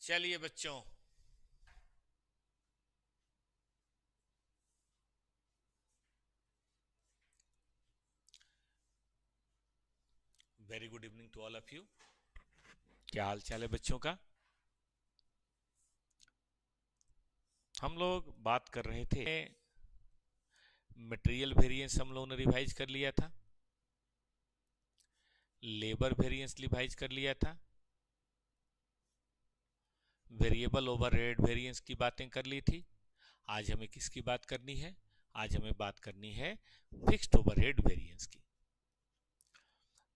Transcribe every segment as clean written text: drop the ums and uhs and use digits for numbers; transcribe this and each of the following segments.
चलिए बच्चों, very good evening to all of you. क्या हाल चाल है बच्चों का? हम लोग बात कर रहे थे मटेरियल वेरिएंस, हम लोगों ने रिवाइज कर लिया था। लेबर वेरिएंस रिवाइज कर लिया था। वेरिएबल ओवरहेड वेरिएंस की बातें कर ली थी। आज हमें किसकी बात करनी है? आज हमें बात करनी है फिक्स्ड ओवरहेड वेरिएंस की।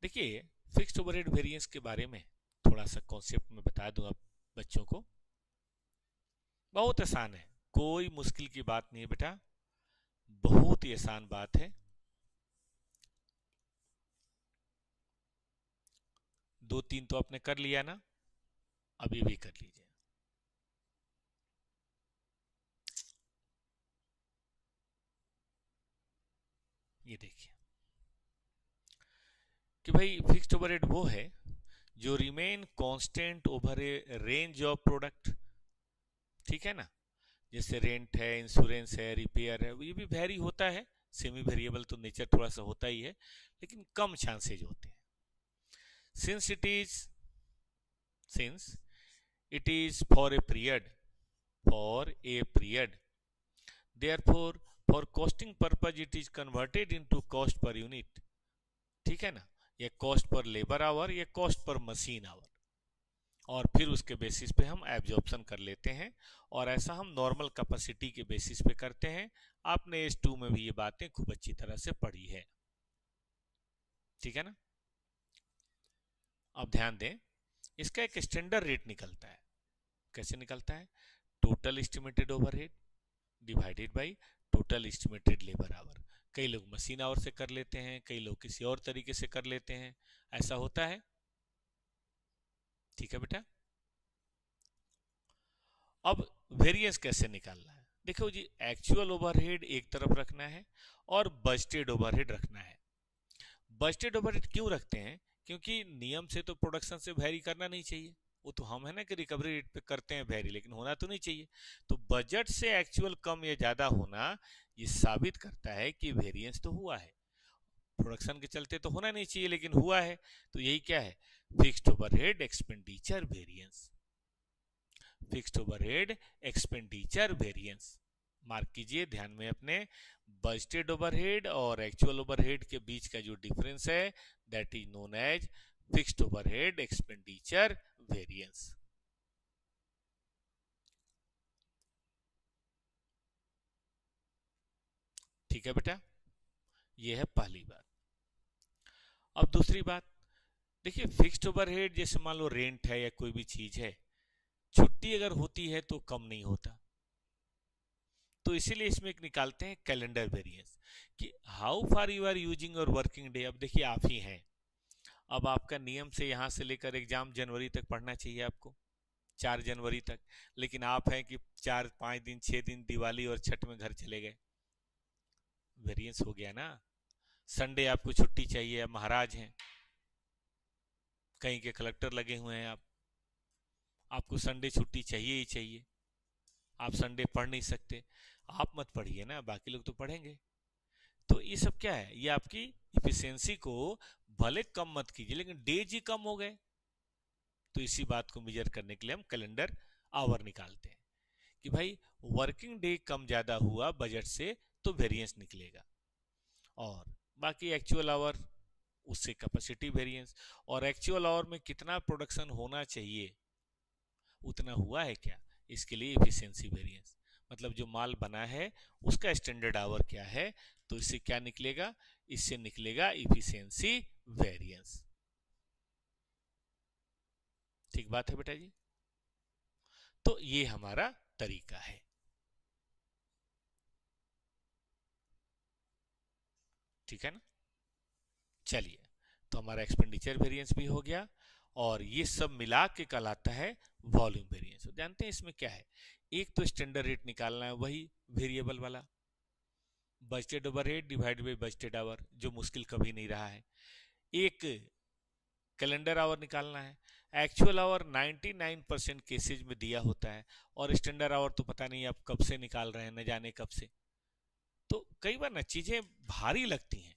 देखिए, फिक्स्ड ओवरहेड वेरिएंस के बारे में थोड़ा सा कॉन्सेप्ट में बता दूं आप बच्चों को। बहुत आसान है, कोई मुश्किल की बात नहीं है बेटा, बहुत ही आसान बात है। दो तीन तो आपने कर लिया ना, अभी भी कर लीजिए। ये देखिए कि भाई फिक्स्ड ओवरहेड वो है जो remain constant over A range of product. ठीक है ना? जैसे रेंट है, इंश्योरेंस है, रिपेयर है, ये भी वेरी होता है। सेमी वेरिएबल तो नेचर थोड़ा सा होता ही है, लेकिन कम चांसेज होते हैं। Since it is since it is for a period, therefore for costing purpose it is converted into cost per unit। ठीक है ना? या कॉस्ट पर लेबर आवर या कॉस्ट पर मशीन आवर, और फिर उसके बेसिस पे हम एब्जॉर्प्शन कर लेते हैं। और ऐसा हम नॉर्मल कैपेसिटी के बेसिस पे करते हैं। आपने एस टू में भी ये बातें खूब अच्छी तरह से पढ़ी है। ठीक है ना? अब ध्यान दें, इसका एक स्टैंडर्ड रेट निकलता है। कैसे निकलता है? Total estimated overhead divided by total estimated labour our. कई लोग मशीन आवर से कर लेते हैं, कई लोग किसी और तरीके से कर लेते हैं। ऐसा होता है। ठीक है बेटा? अब वेरिएंस कैसे निकालना है? देखो जी, एक्चुअल ओवरहेड एक तरफ रखना है और बजटेड ओवरहेड रखना है। बजटेड ओवरहेड क्यों रखते हैं? क्योंकि नियम से तो प्रोडक्शन से वेरी करना नहीं चाहिए। वो तो हम है ना कि रिकवरी रेट पे करते हैं वेरी, लेकिन होना तो नहीं चाहिए। तो बजट से एक्चुअल कम या ज्यादा होना ये साबित करता है कि वेरिएंस तो हुआ है। प्रोडक्शन के चलते तो होना नहीं चाहिए, लेकिन हुआ है। तो यही क्या है? Fixed overhead expenditure variance. Fixed overhead expenditure variance. Mark कीजिए ध्यान में अपने, बजटेड ओवरहेड और एक्चुअल ओवरहेड के बीच का जो डिफरेंस है, that is known as fixed overhead expenditure variance. ठीक है बेटा? यह है पहली बात। अब दूसरी बात, देखिए फिक्स्ड ओवरहेड जैसे मान लो रेंट है या कोई भी चीज है, छुट्टी अगर होती है तो कम नहीं होता। तो इसीलिए इसमें एक निकालते हैं कैलेंडर वेरिएंस कि how far you are using your working day. अब देखिए आप ही हैं, अब आपका नियम से यहां से लेकर एग्जाम जनवरी तक पढ़ना चाहिए आपको, 4 जनवरी तक। लेकिन आप हैं कि 4 5 दिन 6 दिन दिवाली और छठ में घर चले गए। वेरिएंस हो गया ना? संडे आपको छुट्टी चाहिए, आप महाराज हैं, कहीं के कलेक्टर लगे हुए हैं आप, आपको संडे छुट्टी चाहिए ही चाहिए। आप संडे पढ़ नहीं सकते। आप मत पढ़िए ना, बाकी लोग तो पढ़ेंगे। तो ये सब क्या है? ये आपकी इफिशियंसी को भले कम मत कीजिए, लेकिन डेज ही कम हो गए। तो इसी बात को मेजर करने के लिए हम कैलेंडर आवर निकालते हैं कि भाई वर्किंग डे कम ज्यादा हुआ बजट से, तो वेरिएंस निकलेगा। और बाकी एक्चुअल आवर, उससे कैपेसिटी वेरिएंस। और एक्चुअल आवर में कितना प्रोडक्शन होना चाहिए, उतना हुआ है क्या, इसके लिए इफिशियंसी वेरिएंस। मतलब जो माल बना है उसका स्टैंडर्ड आवर क्या है, तो इससे क्या निकलेगा? इससे निकलेगा इफिशियंसी वेरिएंस। ठीक बात है बेटा जी? तो ये हमारा तरीका है। ठीक है ना? चलिए, तो हमारा एक्सपेंडिचर वेरिएंस भी हो गया, और ये सब मिला के कहलाता है वॉल्यूम वेरिएंस। जानते हैं इसमें क्या है? एक तो स्टैंडर्ड रेट निकालना है, वही वेरिएबल वाला, budgeted overhead divide by budgeted hour, जो मुश्किल कभी नहीं रहा है। एक कैलेंडर आवर निकालना है, एक्चुअल आवर 99% केसेज में दिया होता है, और स्टैंडर्ड आवर तो पता नहीं आप कब से निकाल रहे हैं, न जाने कब से। तो कई बार ना चीजें भारी लगती हैं,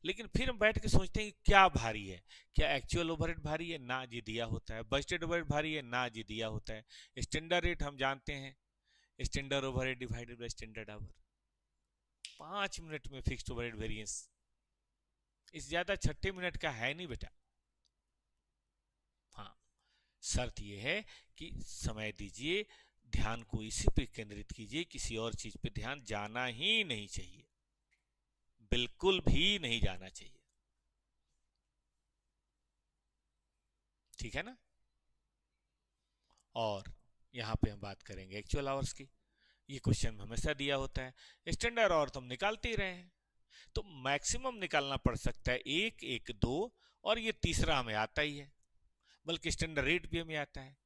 लेकिन फिर हम बैठ के सोचते हैं कि क्या भारी है। क्या एक्चुअल ओवरहेड भारी है? ना जी, दिया होता है। बजटेड ओवरहेड भारी है? ना जी, दिया होता है। स्टैंडर्ड रेट हम जानते हैं, standard overhead divided by standard our. 5 minute में फिक्स्ड ओवरहेड वेरिएंस, इस ज्यादा छठे मिनट का है नहीं बेटा। हाँ, शर्त यह है कि समय दीजिए, ध्यान को इसी पे केंद्रित कीजिए, किसी और चीज पे ध्यान जाना ही नहीं चाहिए, बिल्कुल भी नहीं जाना चाहिए। ठीक है ना? और यहां पे हम बात करेंगे एक्चुअल आवर्स की। ये क्वेश्चन में हमेशा दिया होता है। स्टैंडर्ड आवर तो हम निकालते ही रहे हैं, तो मैक्सिमम निकालना पड़ सकता है एक, एक, दो, और ये तीसरा हमें आता ही है, बल्कि स्टैंडर्ड रेट भी हमें आता है।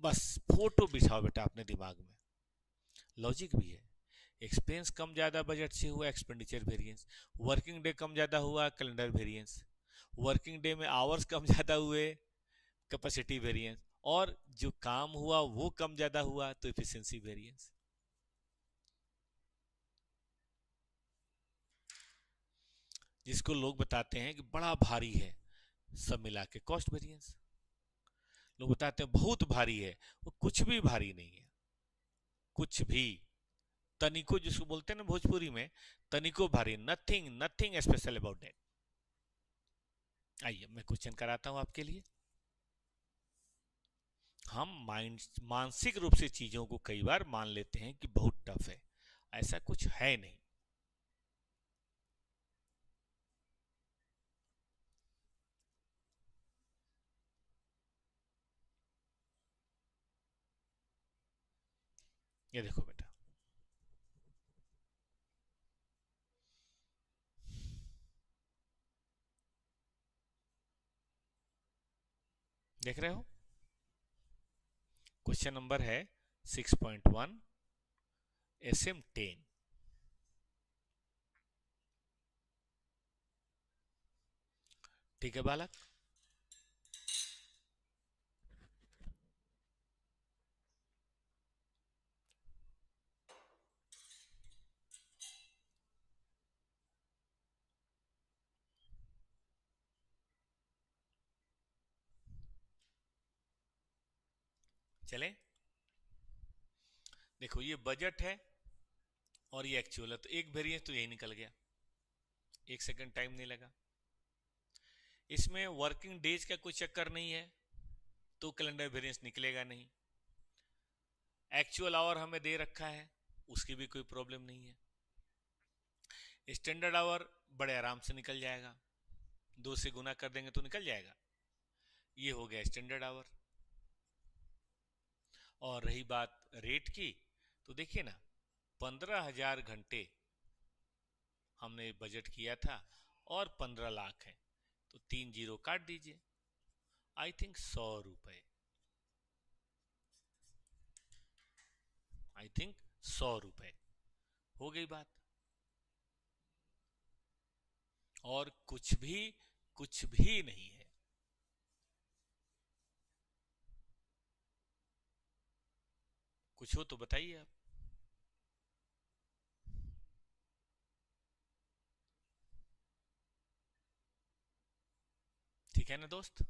बस फोटो बिछाओ बेटा अपने दिमाग में, लॉजिक भी है। एक्सपेंस कम ज्यादा बजट से हुआ एक्सपेंडिचर वेरिएंस, वर्किंग डे कम ज्यादा हुआ कैलेंडर वेरिएंस, वर्किंग डे में आवर्स कम ज्यादा हुए कैपेसिटी वेरिएंस, और जो काम हुआ वो कम ज्यादा हुआ तो एफिशिएंसी वेरिएंस। जिसको लोग बताते हैं कि बड़ा भारी है, सब मिला के कॉस्ट वेरिएंस। लोग बताते हैं बहुत भारी है, वो कुछ भी भारी नहीं है, कुछ भी। तनिको जिसको बोलते हैं ना भोजपुरी में, तनिको भारी, nothing, nothing special about that. आइए मैं क्वेश्चन कराता हूं आपके लिए। हम मानसिक रूप से चीजों को कई बार मान लेते हैं कि बहुत टफ है, ऐसा कुछ है नहीं। ये देखो बेटा, देख रहे हो? क्वेश्चन नंबर है 6.1, SM10। ठीक है बालक? चले, देखो ये बजट है और ये एक्चुअल है, तो एक वेरिएंस तो यही निकल गया, एक सेकंड टाइम नहीं लगा। इसमें वर्किंग डेज का कोई चक्कर नहीं है, तो कैलेंडर वेरिएंस निकलेगा नहीं। एक्चुअल आवर हमें दे रखा है, उसकी भी कोई प्रॉब्लम नहीं है। स्टैंडर्ड आवर बड़े आराम से निकल जाएगा, 2 से गुना कर देंगे तो निकल जाएगा। ये हो गया स्टैंडर्ड आवर। और रही बात रेट की, तो देखिए ना, 15,000 घंटे हमने बजट किया था, और 15 लाख है, तो 3 जीरो काट दीजिए। आई थिंक 100 रुपए, आई थिंक 100 रुपए हो गई बात। और कुछ भी नहीं है। कुछ हो तो बताइए आप। ठीक है ना दोस्त?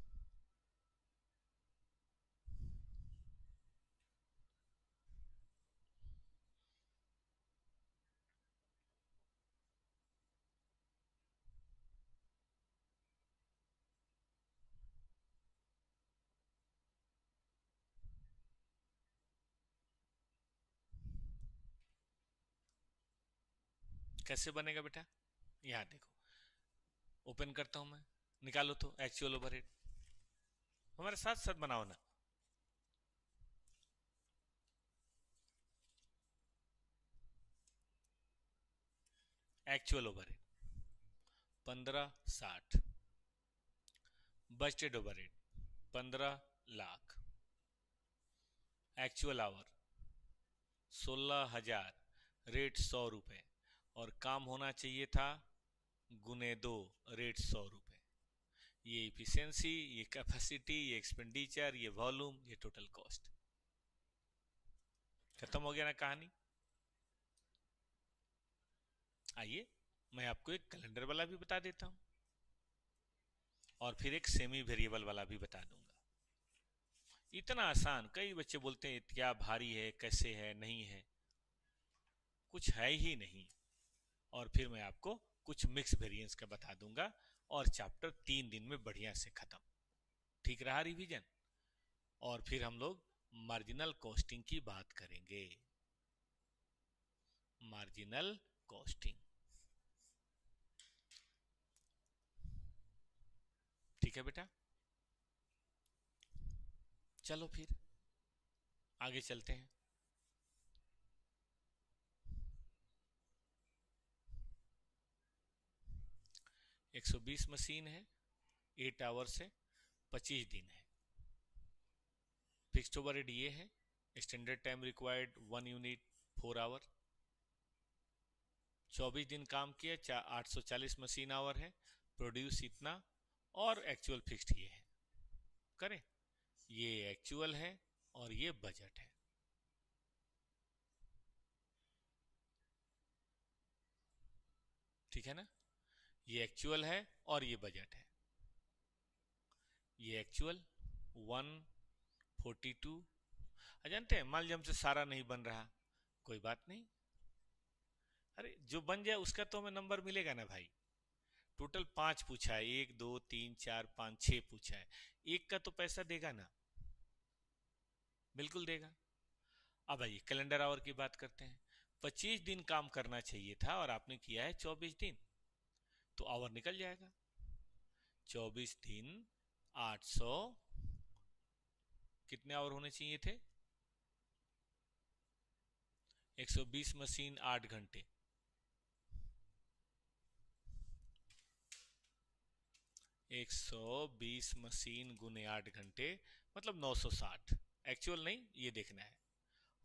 कैसे बनेगा बेटा? यहाँ देखो, ओपन करता हूं मैं, निकालो तो एक्चुअल ओवरहेड, हमारे साथ साथ बनाओ ना। Actual overhead 1560, budgeted overhead 15 lakh, actual our 16,000, rate 100 रुपए, और काम होना चाहिए था गुने 2, रेट 100 रुपए। ये इफिशियंसी, ये कैपेसिटी, ये एक्सपेंडिचर, ये वॉल्यूम, ये टोटल कॉस्ट। खत्म हो गया ना कहानी। आइए मैं आपको एक कैलेंडर वाला भी बता देता हूं और फिर एक सेमी वेरिएबल वाला भी बता दूंगा। इतना आसान, कई बच्चे बोलते हैं क्या भारी है, कैसे है, नहीं है, कुछ है ही नहीं। और फिर मैं आपको कुछ मिक्स वेरिएंस का बता दूंगा और चैप्टर 3 दिन में बढ़िया से खत्म। ठीक रहा रिवीजन। और फिर हम लोग मार्जिनल कॉस्टिंग की बात करेंगे। मार्जिनल कॉस्टिंग, ठीक है बेटा। चलो फिर आगे चलते हैं। 120 मशीन है, 8 आवर से 25 दिन है। फिक्स्ड ओवरहेड ये है, standard time required 1 unit 4 hour. 24 दिन काम किया, 840 मशीन आवर है, प्रोड्यूस इतना, और एक्चुअल फिक्स्ड ये है। करें, ये एक्चुअल है और ये बजट है। ठीक है ना, ये एक्चुअल है और ये बजट है। ये एक्चुअल 142। जानते हैं, मान लीजिए हमसे सारा नहीं बन रहा, कोई बात नहीं, अरे जो बन जाए उसका तो हमें नंबर मिलेगा ना भाई। टोटल 5 पूछा है, 1 2 3 4 5 6 पूछा है, एक का तो पैसा देगा ना, बिल्कुल देगा। अब आइए कैलेंडर आवर की बात करते हैं। 25 दिन काम करना चाहिए था और आपने किया है 24 दिन, तो आवर निकल जाएगा। 24 दिन 800, कितने आवर होने चाहिए थे? 120 मशीन 8 घंटे, 120 मशीन गुने 8 घंटे मतलब 960। एक्चुअल नहीं, ये देखना है।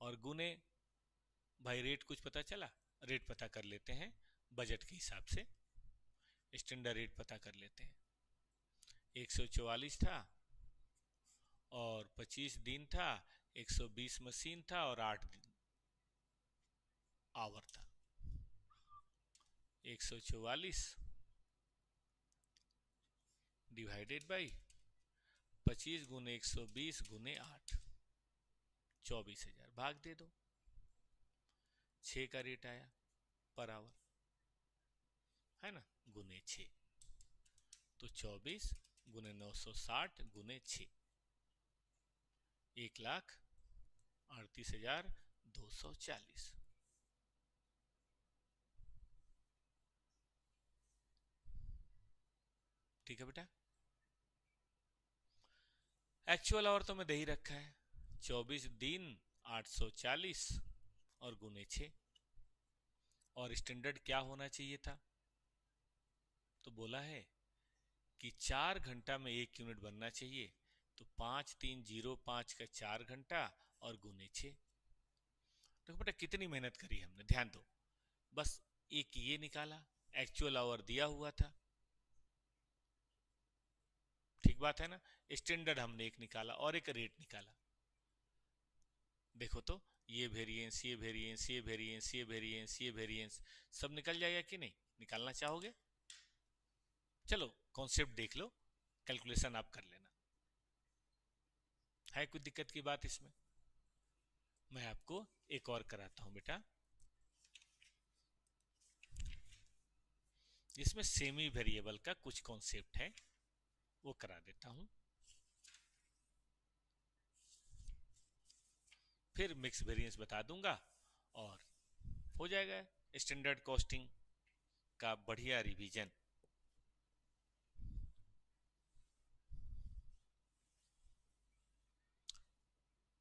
और गुने, भाई रेट कुछ पता चला? रेट पता कर लेते हैं बजट के हिसाब से, स्टैंडर्ड रेट पता कर लेते हैं। 144 था और 25 दिन था, 120 मशीन था और 8 दिन आवर था। 144 डिवाइडेड बाई 25 गुने 120 गुने 8, 24,000 भाग दे दो, 6 का रेट आया पर आवर, है ना, गुने 6। तो 24 गुने 960 गुने 6, 1,38,240। ठीक है बेटा। एक्चुअल आवर तो मैं दे ही रखा है, 24 दिन 840 और गुने 6। और स्टैंडर्ड क्या होना चाहिए था? तो बोला है कि 4 घंटा में 1 यूनिट बनना चाहिए, तो 5305 का 4 घंटा और गुने 6। देखो बेटा कितनी मेहनत करी हमने, ध्यान दो। बस एक ये निकाला, एक्चुअल आवर दिया हुआ था, ठीक बात है ना। स्टैंडर्ड हमने एक निकाला और एक रेट निकाला। देखो तो, ये वेरिएंस, ये वेरिएंस, ये वेरिएंस, ये वेरिएंस, ये वेरिएंस, सब निकल जाएगा कि नहीं? निकालना चाहोगे? चलो कॉन्सेप्ट देख लो, कैलकुलेशन आप कर लेना। है कोई दिक्कत की बात इसमें? मैं आपको एक और कराता हूं बेटा, इसमें सेमी वेरिएबल का कुछ कॉन्सेप्ट है, वो करा देता हूं, फिर मिक्स वेरिएंस बता दूंगा और हो जाएगा स्टैंडर्ड कॉस्टिंग का बढ़िया रिवीजन।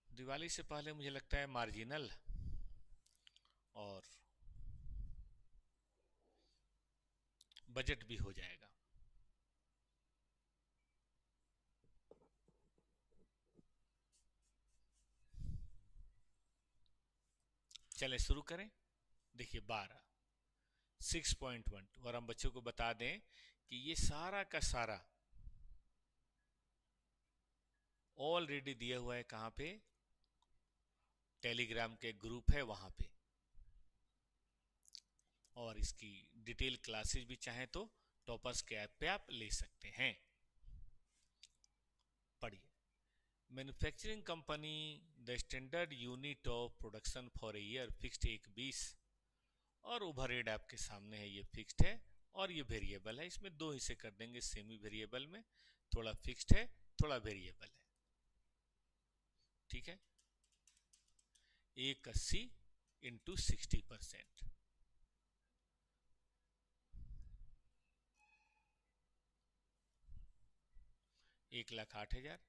दिवाली से पहले मुझे लगता है मार्जिनल और बजट भी हो जाएगा। चले शुरू करें। देखिए 12 6.12, और हम बच्चों को बता दें कि ये सारा का सारा ऑलरेडी दिया हुआ है कहाँ पे, टेलीग्राम के ग्रुप है वहां पे, और इसकी डिटेल क्लासेस भी चाहें तो टॉपर्स के ऐप पे आप ले सकते हैं। पढ़िए, manufacturing company the standard unit of production for a year fixed 1/20, और ओवरहेड आपके सामने है, ये फिक्स्ड है और ये वेरिएबल है। इसमें दो हिस्से कर देंगे सेमी वेरिएबल में, थोड़ा फिक्स्ड है थोड़ा वेरिएबल है, ठीक है। 180 इंटू 60%, 1,08,000,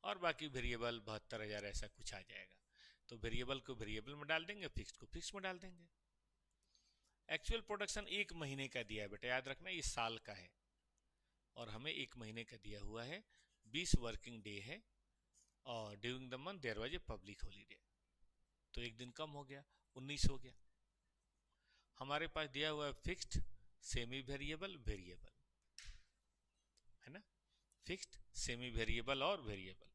और बाकी वेरिएबल 72,000 ऐसा कुछ आ जाएगा। तो वेरिएबल को वेरिएबल में डाल देंगे, फिक्स को फिक्स में डाल देंगे। एक्चुअल प्रोडक्शन 1 महीने का दिया है बेटा, याद रखना ये साल का है, और हमें 1 महीने का दिया हुआ है, 20 वर्किंग डे है, और during the month there was a public holiday, तो एक दिन कम हो गया, 19 हो गया। हमारे पास दिया हुआ है फिक्स्ड, सेमी वेरिएबल, वेरिएबल, है ना, फिक्स्ड, सेमी वेरिएबल और वेरिएबल।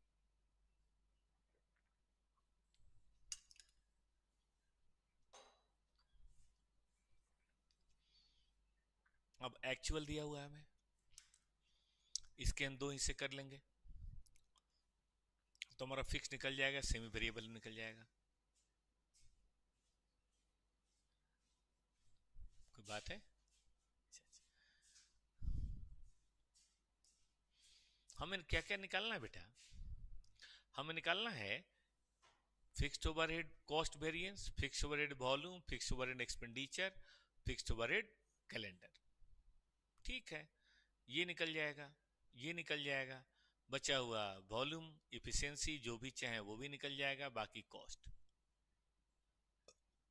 अब एक्चुअल दिया हुआ है हमें, इसके हम दो हिस्से कर लेंगे, तो हमारा फिक्स निकल जाएगा, सेमी वेरिएबल निकल जाएगा। कोई बात है? हमें क्या क्या निकालना है बेटा? हमें निकालना है fixed overhead cost variance, fixed overhead volume, fixed overhead expenditure, fixed overhead calendar, ठीक है। ये निकल जाएगा, ये निकल जाएगा, बचा हुआ वॉल्यूम, इफिशिएंसी, जो भी चाहे वो भी निकल जाएगा, बाकी कॉस्ट।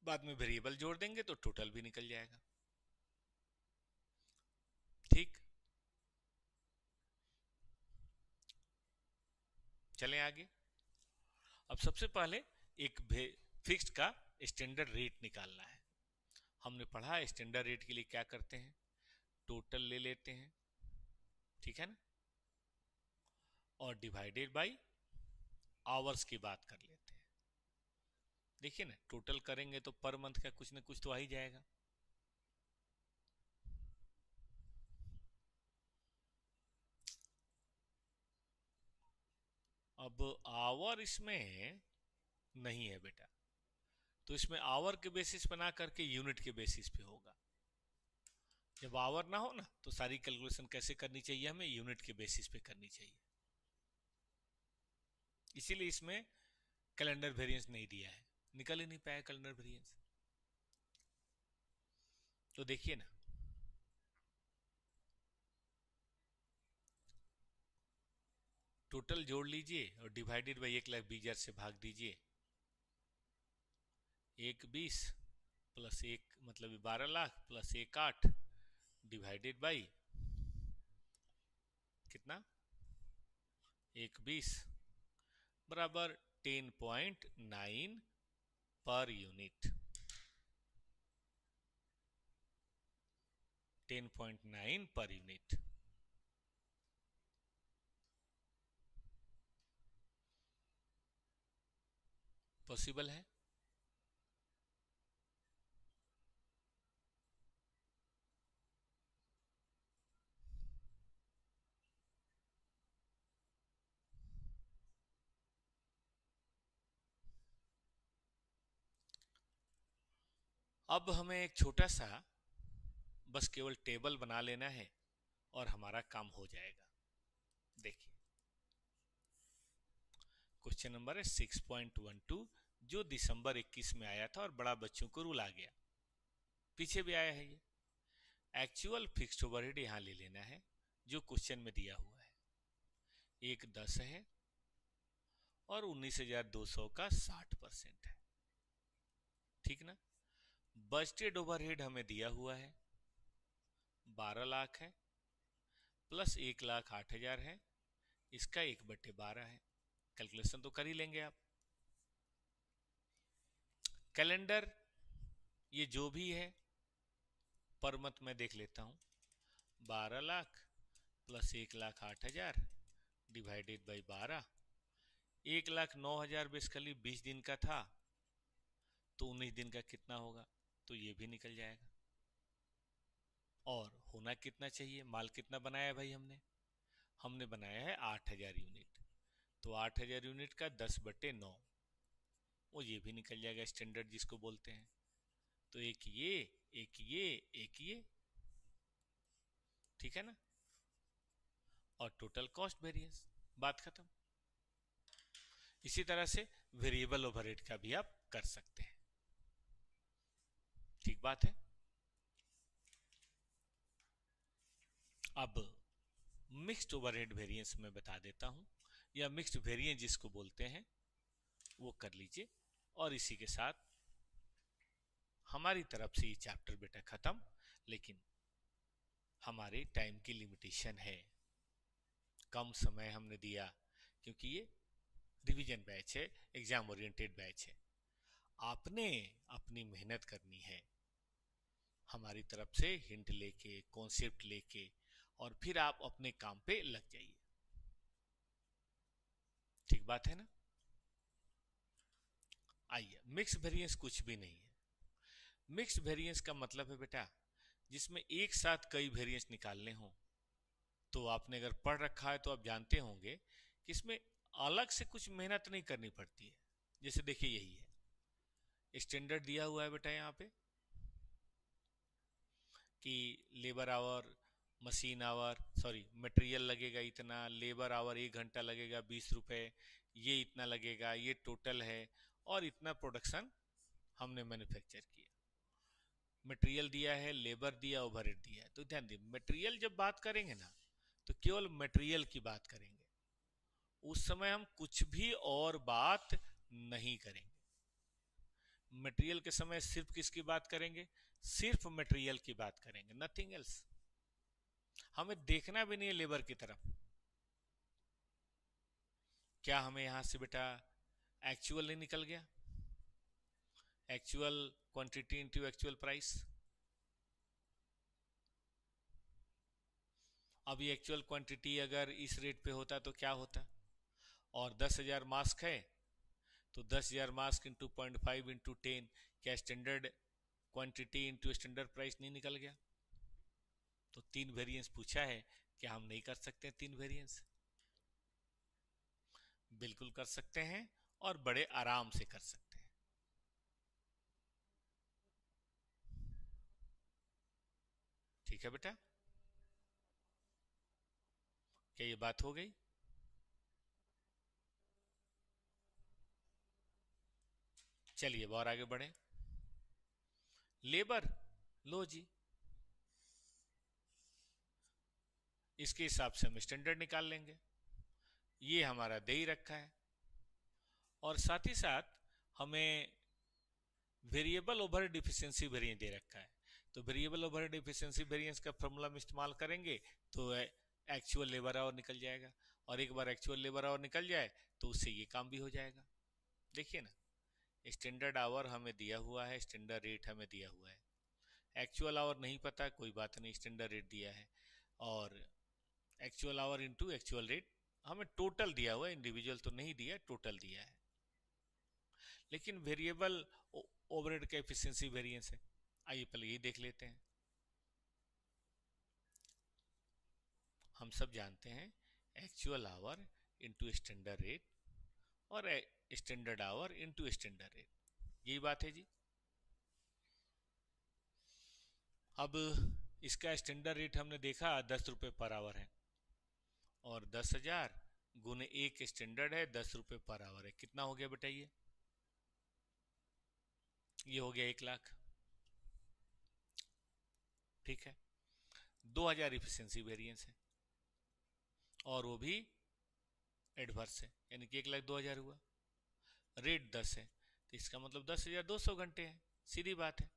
बाद में वेरिएबल जोड़ देंगे तो टोटल भी निकल जाएगा, ठीक। चलें आगे। अब सबसे पहले एक फिक्स्ड का स्टैंडर्ड रेट निकालना है। हमने पढ़ा स्टैंडर्ड रेट के लिए क्या करते हैं, टोटल ले लेते हैं, ठीक है ना, और डिवाइडेड बाय आवर्स की बात कर लेते हैं। देखिए ना, टोटल करेंगे तो पर मंथ का कुछ ना कुछ तो आ ही जाएगा। अब आवर इसमें नहीं है बेटा, तो इसमें आवर के बेसिस पे ना करके यूनिट के बेसिस पे होगा। जब आवर ना हो ना तो सारी कैलकुलेशन कैसे करनी चाहिए, हमें यूनिट के बेसिस पे करनी चाहिए, इसीलिए इसमें कैलेंडर वेरिएंस नहीं दिया है, निकल ही नहीं पाया कैलेंडर वेरिएंस। तो देखिए ना, टोटल जोड़ लीजिए और डिवाइडेड बाई 1,20,000 से भाग दीजिए। 1,20 प्लस 1 मतलब 12 लाख प्लस 1,8 डिवाइडेड बाई कितना, 1,20 बराबर 10.9 per unit, 10.9 per unit. Possible है? अब हमें एक छोटा सा बस केवल टेबल बना लेना है और हमारा काम हो जाएगा। देखिए, क्वेश्चन नंबर है 6.12, जो दिसंबर 21 में आया था और बड़ा बच्चों को रूल आ गया, पीछे भी आया है ये। एक्चुअल फिक्स्ड ओवरहेड यहां ले लेना है जो क्वेश्चन में दिया हुआ है, एक 10 है और 19,200 का 60% है, ठीक ना। बजटेड ओवरहेड हमें दिया हुआ है 12 लाख है, प्लस 1,08,000 है, इसका 1/12 है। कैलकुलेशन तो कर ही लेंगे आप। कैलेंडर ये जो भी है पर मंथ में देख लेता हूं, 12 lakh plus 1,08,000 divided by 12। 1,09,000 basically 20 दिन का था, तो 19 दिन का कितना होगा, तो ये भी निकल जाएगा। और होना कितना चाहिए, माल कितना बनाया है भाई हमने, हमने बनाया है 8,000 यूनिट, तो 8,000 यूनिट का 10/9, वो ये भी निकल जाएगा, स्टैंडर्ड जिसको बोलते हैं। तो एक ये, एक ये, एक ये, ठीक है ना, और टोटल कॉस्ट वेरिएंस, बात खत्म। इसी तरह से वेरिएबल ओवरहेड का भी आप कर सकते हैं, ठीक बात है। अब मिक्स्ड ओवरहेड वेरिएंस में बता देता हूं, या मिक्स्ड वेरिएंस जिसको बोलते हैं वो कर लीजिए। और इसी के साथ हमारी तरफ से ये चैप्टर बेटा खत्म, लेकिन हमारे टाइम की लिमिटेशन है, कम समय हमने दिया, क्योंकि ये रिवीजन बैच है, एग्जाम ओरिएंटेड बैच है। आपने अपनी मेहनत करनी है, हमारी तरफ से हिंट लेके, कॉन्सेप्ट लेके, और फिर आप अपने काम पे लग जाइए, ठीक बात है ना। आइए, मिक्स वेरिएंस कुछ भी नहीं है। मिक्स वेरिएंस का मतलब है बेटा, जिसमें एक साथ कई वेरिएंस निकालने हों। तो आपने अगर पढ़ रखा है तो आप जानते होंगे कि इसमें अलग से कुछ मेहनत नहीं करनी पड़ती है। जैसे देखिए, यही है स्टैंडर्ड दिया हुआ है बेटा यहाँ पे कि labour our, machine our, sorry material लगेगा इतना, लेबर आवर 1 घंटा लगेगा 20 रुपए, ये इतना लगेगा, ये टोटल है, और इतना प्रोडक्शन हमने मैन्युफैक्चर किया। मटेरियल दिया है, लेबर दिया, ओवरहेड दिया है। तो ध्यान दिए, मटेरियल जब बात करेंगे ना, तो केवल मटेरियल की बात करेंगे, उस समय हम कुछ भी और बात नहीं करेंगे। मटेरियल के समय सिर्फ किसकी बात करेंगे, सिर्फ मटेरियल की बात करेंगे, नथिंग एल्स। हमें देखना भी नहीं है लेबर की तरफ। क्या हमें यहां से बेटा एक्चुअल नहीं निकल गया, actual quantity into actual price. अब ये एक्चुअल क्वांटिटी अगर इस रेट पे होता तो क्या होता, और 10,000 मास्क है, तो 10,000 मास्क इंटू 0.5 इंटू 10, क्या standard quantity into standard price नहीं निकल गया। तो 3 वेरिएंस पूछा है, क्या हम नहीं कर सकते 3 वेरिएंस, बिल्कुल कर सकते हैं, और बड़े आराम से कर सकते हैं। ठीक है बेटा, क्या ये बात हो गई। चलिए और आगे बढ़े। लेबर, लो जी, इसके हिसाब से हम स्टैंडर्ड निकाल लेंगे, ये हमारा दे ही रखा है। और साथ ही साथ हमें वेरिएबल ओवरहेड एफिशिएंसी वेरिएंस दे रखा है, तो वेरिएबल ओवरहेड एफिशिएंसी वेरिएंस का फॉर्मूला हम इस्तेमाल करेंगे, तो एक्चुअल लेबर आवर निकल जाएगा। और एक बार एक्चुअल लेबर आवर निकल जाए तो उससे ये काम भी हो जाएगा। देखिए ना, स्टैंडर्ड आवर हमें दिया हुआ है, स्टैंडर्ड रेट हमें दिया हुआ है, एक्चुअल आवर नहीं पता, कोई बात नहीं, स्टैंडर्ड रेट दिया है, और actual hour into actual rate, हमें टोटल दिया हुआ है, इंडिविजुअल तो नहीं दिया, टोटल दिया है। लेकिन वेरिएबल ओवरहेड का एफिशिएंसी वेरिएंस है, आइए पहले ये देख लेते हैं। हम सब जानते हैं actual hour into standard rate, और standard hour into standard rate, यही बात है जी। अब इसका स्टैंडर्ड रेट हमने देखा 10 रुपये पर आवर है, और 10,000 गुने एक स्टैंडर्ड है, 10 रुपये पर आवर है, कितना हो गया बताइए, ये हो गया 1 लाख। ठीक है, 2,000 इफिशियंसी वेरिएंस है, और वो भी एडवर्स है, यानी कि 1,02,000 हुआ। रेट 10 है, तो इसका मतलब 10,200 घंटे है, सीधी बात है।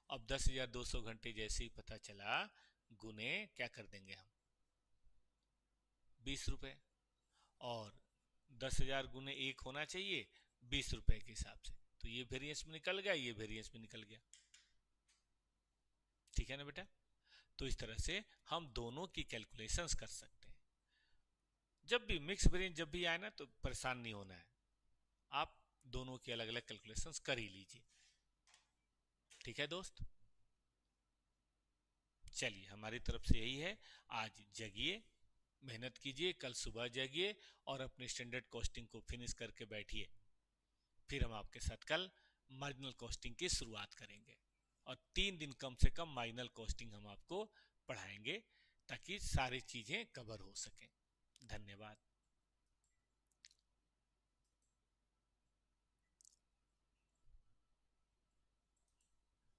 अब 10,200 घंटे जैसे ही पता चला, गुने क्या कर देंगे हम, 20 रुपये, और 10,000 गुने एक होना चाहिए 20 रुपए के हिसाब से, तो ये वेरिएंस में निकल गया, ये वेरिएंस में निकल गया। ठीक है ना बेटा, तो इस तरह से हम दोनों की कैलकुलेशंस कर सकते हैं। जब भी मिक्स वेरिएंस जब भी आए ना तो परेशान नहीं होना है, आप दोनों की अलग अलग कैलकुलेशंस कर ही लीजिए। ठीक है दोस्त, चलिए हमारी तरफ से यही है। आज जगिए, मेहनत कीजिए, कल सुबह जगिए और अपनी स्टैंडर्ड कॉस्टिंग को फिनिश करके बैठिए। फिर हम आपके साथ कल मार्जिनल कॉस्टिंग की शुरुआत करेंगे और 3 दिन कम से कम मार्जिनल कॉस्टिंग हम आपको पढ़ाएंगे ताकि सारी चीजें कवर हो सकें। धन्यवाद।